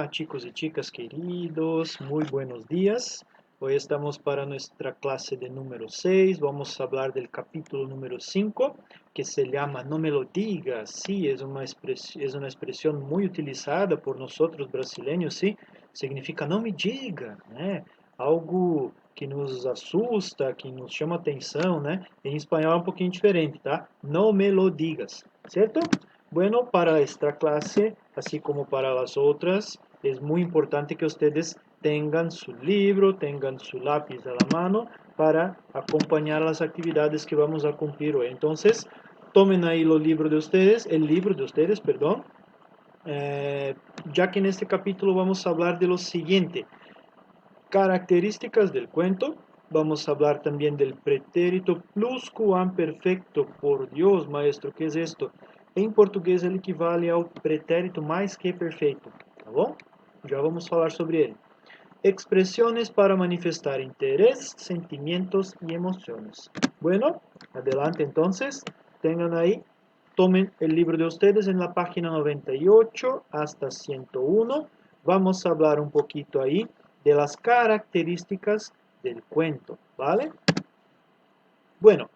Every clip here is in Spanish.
Hola chicos y chicas queridos, muy buenos días. Hoy estamos para nuestra clase de número 6. Vamos a hablar del capítulo número 5, que se llama No me lo digas. Sí, es una expresión muy utilizada por nosotros brasileños, sí. Significa no me diga, né? Algo que nos assusta, que nos chama atenção, né? Em espanhol é um pouquinho diferente, tá? No me lo digas, certo? Bueno, para esta clase, así como para las otras, es muy importante que ustedes tengan su libro, tengan su lápiz a la mano para acompañar las actividades que vamos a cumplir hoy. Entonces, tomen ahí los libros de ustedes, el libro de ustedes, perdón, ya que en este capítulo vamos a hablar de lo siguiente: características del cuento. Vamos a hablar también del pretérito pluscuamperfecto. Por Dios, maestro, ¿qué es esto? Em português ele equivale ao pretérito mais que perfeito, tá bom? Já vamos falar sobre ele. Expresiones para manifestar interés, sentimientos y emociones. Bueno, adelante entonces. Tengan ahí, tomen el libro de ustedes en la página 98 hasta 101. Vamos a hablar un poquito ahí de las características del cuento, ¿vale? Bueno,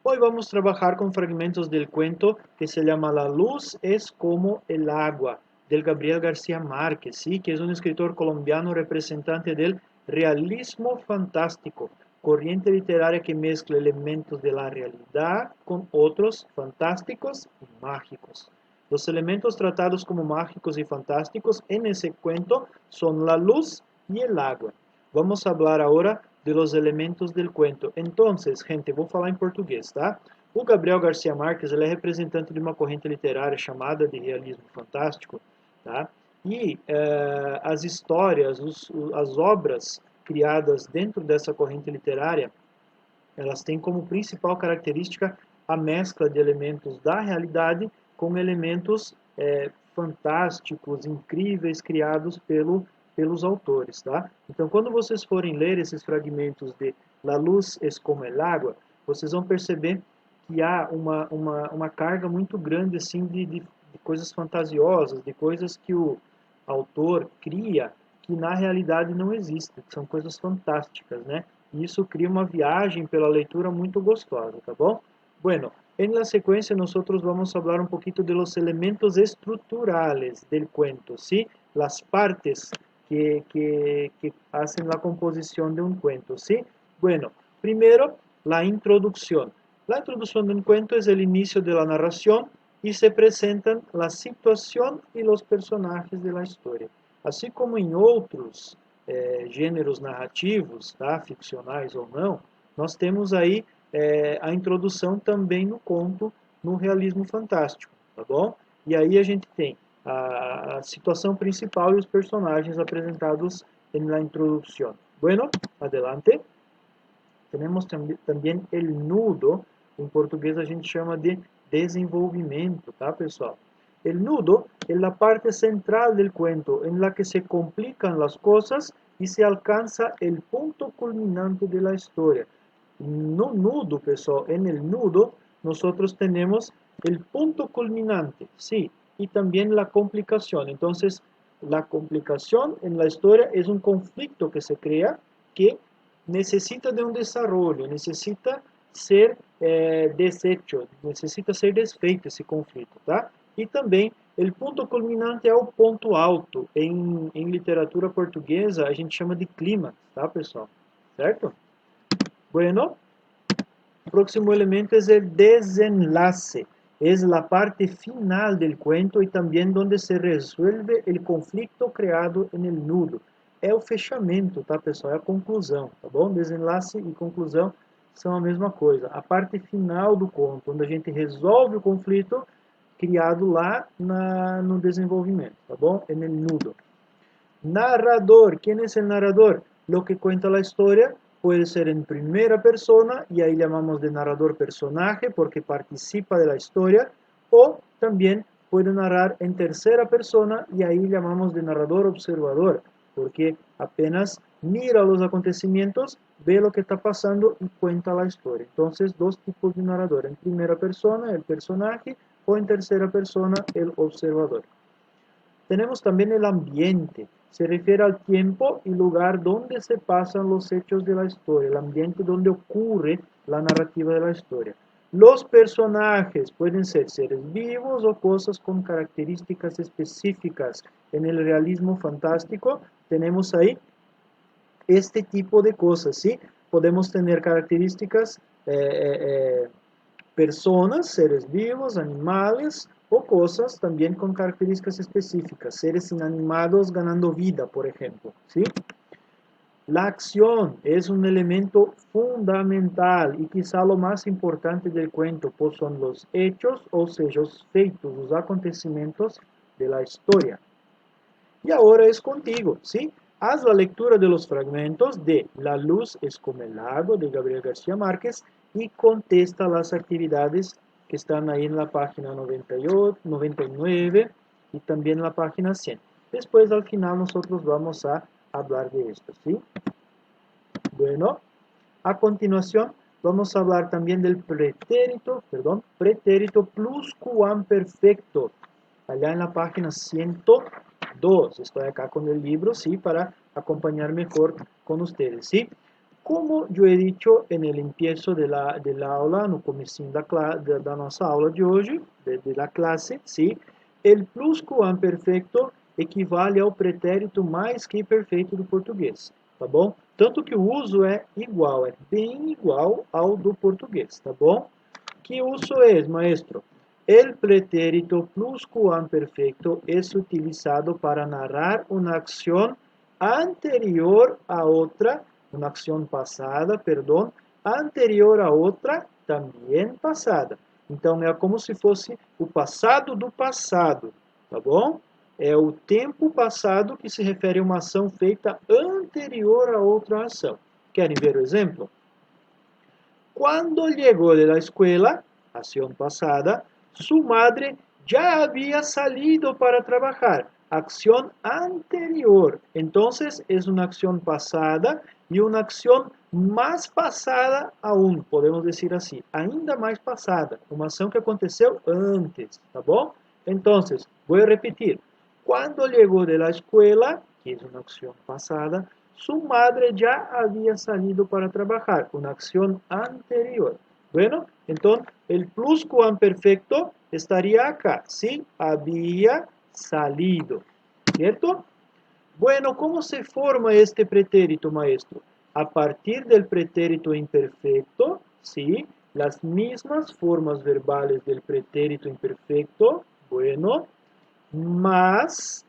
hoy vamos a trabajar con fragmentos del cuento que se llama La luz es como el agua, del Gabriel García Márquez, ¿sí? Que es un escritor colombiano representante del realismo fantástico, corriente literaria que mezcla elementos de la realidad con otros fantásticos y mágicos. Los elementos tratados como mágicos y fantásticos en ese cuento son la luz y el agua. Vamos a hablar ahora de los elementos del cuento. Entonces, gente, vou falar em português, tá? O Gabriel Garcia Marques, ele é representante de uma corrente literária chamada de realismo fantástico, tá? E as histórias, as obras criadas dentro dessa corrente literária, elas têm como principal característica a mescla de elementos da realidade com elementos fantásticos, incríveis, criados pelos autores, tá? Então, quando vocês forem ler esses fragmentos de La luz es como el agua, vocês vão perceber que há uma carga muito grande assim de coisas fantasiosas, de coisas que o autor cria que na realidade não existem, que são coisas fantásticas, né? E isso cria uma viagem pela leitura muito gostosa, tá bom? Bueno, en la secuencia nosotros vamos a hablar un poquito de los elementos estructurales del cuento, ¿sí? Las partes que hacen la composición de un cuento, ¿sí? Bueno, primero, la introducción. La introducción de un cuento es el inicio de la narración y se presentan la situación y los personajes de la historia. Así como em outros gêneros narrativos, tá? Ficcionais ou não, nós temos aí a introdução também no conto, no realismo fantástico, tá bom? E aí a gente tem a situação principal e os personagens apresentados na introdução. Bueno, adelante. Temos também el nudo, em português a gente chama de desenvolvimento, tá, pessoal? El nudo es la parte central del cuento en la que se complican las cosas y se alcanza el punto culminante de la historia. No nudo, pessoal, en el nudo nosotros tenemos el punto culminante, sí, y también la complicación. Entonces, la complicación en la historia es un conflicto que se crea que necesita de un desarrollo, necesita ser deshecho, necesita ser desfeito esse conflito, tá? E também, o ponto culminante é o ponto alto. Em literatura portuguesa, a gente chama de clímax, tá, pessoal? Certo? Bueno, el próximo elemento es el desenlace. Es la parte final del cuento y también donde se resuelve el conflicto creado en el nudo. É o fechamento, tá, pessoal? É a conclusão, tá bom? Desenlace e conclusão são a mesma coisa. A parte final do conto, onde a gente resolve o conflito criado lá no desenvolvimento, tá bom? En el nudo. Narrador. ¿Quién es el narrador? Lo que cuenta la historia puede ser en primera persona y ahí llamamos de narrador personaje porque participa de la historia, o también puede narrar en tercera persona y ahí llamamos de narrador observador porque apenas mira los acontecimientos, ve lo que está pasando y cuenta la historia. Entonces, dos tipos de narrador: en primera persona el personaje o en tercera persona el observador. Tenemos también el ambiente. Se refiere al tiempo y lugar donde se pasan los hechos de la historia, el ambiente donde ocurre la narrativa de la historia. Los personajes pueden ser seres vivos o cosas con características específicas. En el realismo fantástico tenemos ahí este tipo de cosas, ¿sí? Podemos tener características, personas, seres vivos, animales o cosas también con características específicas, seres inanimados ganando vida, por ejemplo, ¿sí? La acción es un elemento fundamental y quizá lo más importante del cuento, pues son los hechos o sellos feitos, los acontecimientos de la historia. Y ahora es contigo, ¿sí? Haz la lectura de los fragmentos de La luz es como el lago de Gabriel García Márquez y contesta las actividades que están ahí en la página 98, 99 y también en la página 100. Después al final nosotros vamos a hablar de esto, ¿sí? Bueno, a continuación vamos a hablar también del pretérito pluscuamperfecto, allá en la página 102. Estoy acá con el libro, ¿sí? Para acompañar mejor con ustedes, ¿sí? Como yo he dicho en el empiezo de la aula, no comecinho da nossa aula de hoje, de la clase, ¿sí? El pluscuamperfecto equivale ao pretérito mais que perfeito do português, tá bom? Tanto que o uso é igual, é bem igual ao do português, tá bom? Que uso é, maestro? El pretérito pluscuamperfecto es utilizado para narrar una acción anterior a otra, una acción pasada, perdão, anterior a outra, também passada. Então, é como se fosse o passado do passado, tá bom? É o tempo passado que se refere a uma ação feita anterior a outra ação. Querem ver o exemplo? Cuando llegó de la escuela, acción pasada, su madre ya había salido para trabajar, acción anterior. Entonces es una acción pasada y una acción más pasada aún, podemos decir así, ainda mais pasada, uma ação que aconteceu antes, tá bom? Entonces, voy a repetir. Cuando llegó de la escuela, que es una acción pasada, su madre ya había salido para trabajar, una acción anterior. Bueno, entonces el pluscuamperfecto estaría acá, ¿sí? Había salido, ¿cierto? Bueno, ¿cómo se forma este pretérito, maestro? A partir del pretérito imperfecto, ¿sí? Las mismas formas verbales del pretérito imperfecto, bueno, más,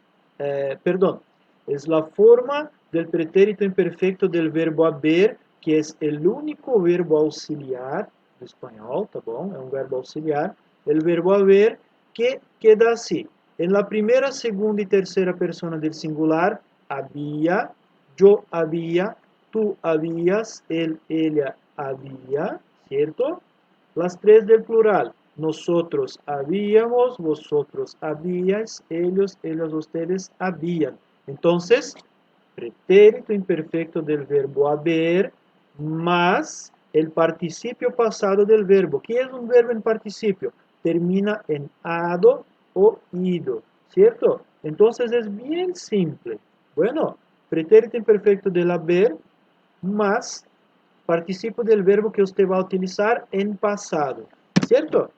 perdón, es la forma del pretérito imperfecto del verbo haber, que es el único verbo auxiliar do espanhol, tá bom? É um verbo auxiliar. El verbo haber, que queda así. En la primera, segunda y tercera persona del singular, había, yo había, tú habías, él, ella había, ¿cierto? Las tres del plural. Nosotros habíamos, vosotros habíais, ellos, ellos, ustedes habían. Entonces, pretérito imperfecto del verbo haber más el participio pasado del verbo. ¿Qué es un verbo en participio? Termina en ado o ido, ¿cierto? Entonces es bien simple. Bueno, pretérito imperfecto del haber más participo del verbo que usted va a utilizar en pasado, ¿cierto?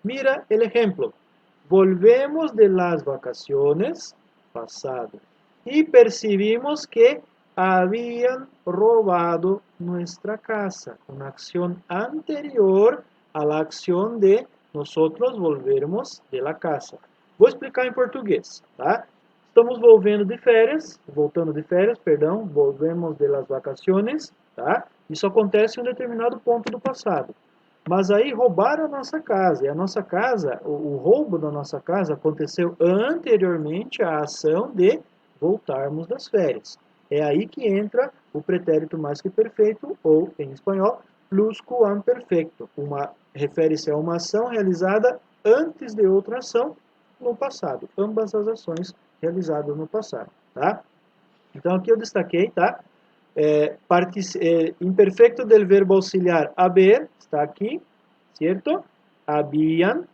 Mira el ejemplo. Volvemos de las vacaciones, pasado, y percibimos que habían robado nuestra casa, una acción anterior a la acción de nosotros volvermos de la casa. Vou explicar em português, tá? Estamos voltando de férias, perdão, volvemos de las vacaciones, tá? Isso acontece em um determinado ponto do passado. Mas aí roubaram a nossa casa, e a nossa casa, o roubo da nossa casa aconteceu anteriormente à ação de voltarmos das férias. É aí que entra o pretérito mais que perfeito, ou, em espanhol, pluscuamperfecto. Refere-se a uma ação realizada antes de outra ação no passado. Ambas as ações realizadas no passado, tá? Então aqui eu destaquei, tá? Imperfecto del verbo auxiliar haber, está aqui, certo? Habían,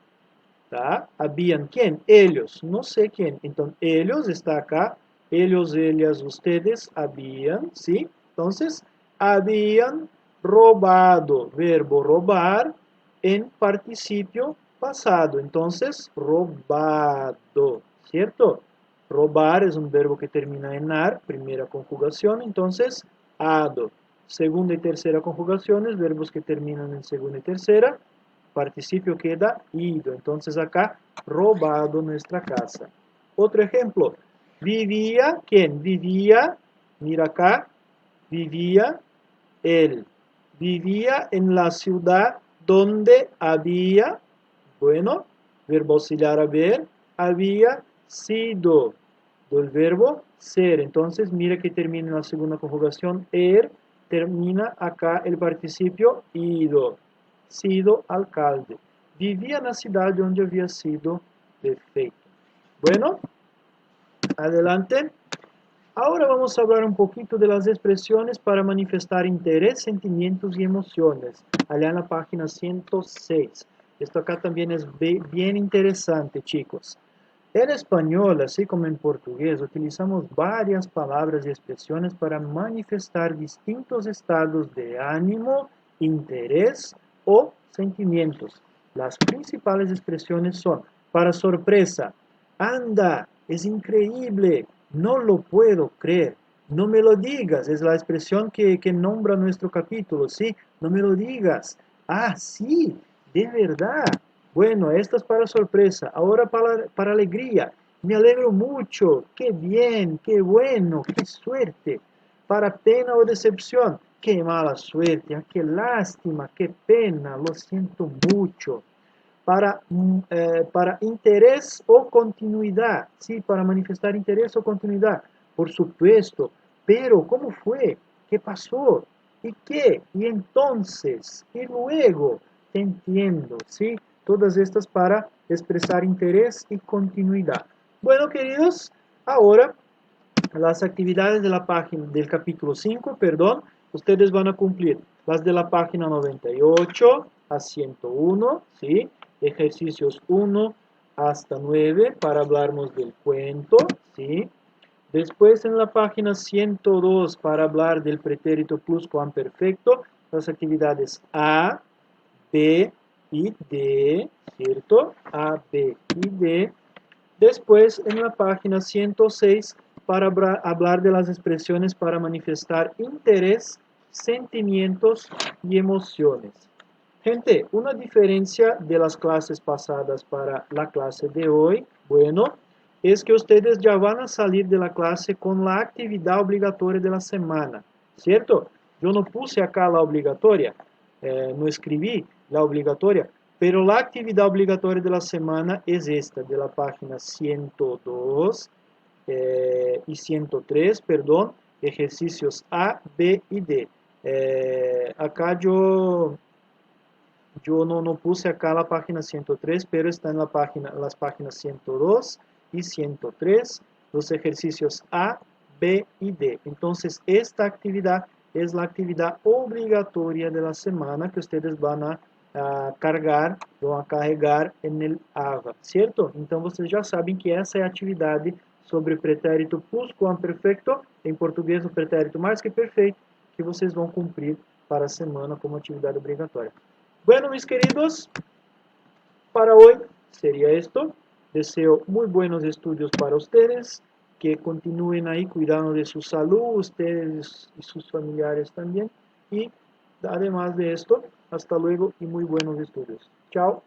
¿tá? Habían, ¿quién? Ellos, no sé quién. Entonces, ellos está acá, ellos, ellas, ustedes, habían, ¿sí? Entonces, habían robado, verbo robar, en participio pasado. Entonces, robado, ¿cierto? Robar es un verbo que termina en ar, primera conjugación, entonces, ado. Segunda y tercera conjugaciones, verbos que terminan en segunda y tercera, participio queda ido. Entonces acá, robado nuestra casa. Otro ejemplo, vivía, ¿quién? Vivía, mira acá, vivía él. Vivía en la ciudad donde había, bueno, verbo auxiliar haber, había sido, del verbo ser. Entonces, mira que termina en la segunda conjugación, termina acá el participio ido, sido alcalde. Vivía en la ciudad donde había sido prefeito. Bueno, adelante. Ahora vamos a hablar un poquito de las expresiones para manifestar interés, sentimientos y emociones. Allá en la página 106. Esto acá también es bien interesante, chicos. En español, así como en portugués, utilizamos varias palabras y expresiones para manifestar distintos estados de ánimo, interés o sentimientos. Las principales expresiones son, para sorpresa, anda, es increíble, no lo puedo creer, no me lo digas, es la expresión que nombra nuestro capítulo, ¿sí? No me lo digas. Ah, sí, de verdad. Bueno, esta es para sorpresa. Ahora para alegría. Me alegro mucho. Qué bien, qué bueno, qué suerte. Para pena o decepción. Qué mala suerte, qué lástima, qué pena, lo siento mucho. Para interés o continuidad, sí, para manifestar interés o continuidad, por supuesto, pero ¿cómo fue? ¿Qué pasó? ¿Y qué? ¿Y entonces? ¿Y luego? Te entiendo, sí, todas estas para expresar interés y continuidad. Bueno, queridos, ahora las actividades de la página del capítulo 5, perdón, ustedes van a cumplir las de la página 98 a 101, ¿sí? Ejercicios 1 hasta 9 para hablarnos del cuento, ¿sí? Después en la página 102 para hablar del pretérito pluscuamperfecto, las actividades A, B y D, ¿cierto? A, B y D. Después, en la página 106, para hablar de las expresiones para manifestar interés, sentimientos y emociones. Gente, una diferencia de las clases pasadas para la clase de hoy, bueno, es que ustedes ya van a salir de la clase con la actividad obligatoria de la semana, ¿cierto? Yo no puse acá la obligatoria, no escribí la obligatoria, pero la actividad obligatoria de la semana es esta, de la página 102 y 103, perdón, ejercicios A, B y D. Acá yo no puse acá la página 103, pero está en las páginas 102 y 103, los ejercicios A, B y D. Entonces, esta actividad es la actividad obligatoria de la semana que ustedes van a cargar, vão a carregar en AVA, ¿cierto? Então, vocês já sabem que essa é a atividade sobre pretérito pluscuamperfecto, em português, o pretérito mais que perfeito, que vocês vão cumprir para a semana como atividade obrigatória. Bueno, mis queridos, para hoy sería esto. Deseo muy buenos estudios para ustedes, que continúen ahí cuidando de su salud, ustedes y sus familiares también. Y además de esto, hasta luego y muy buenos estudios. Chao.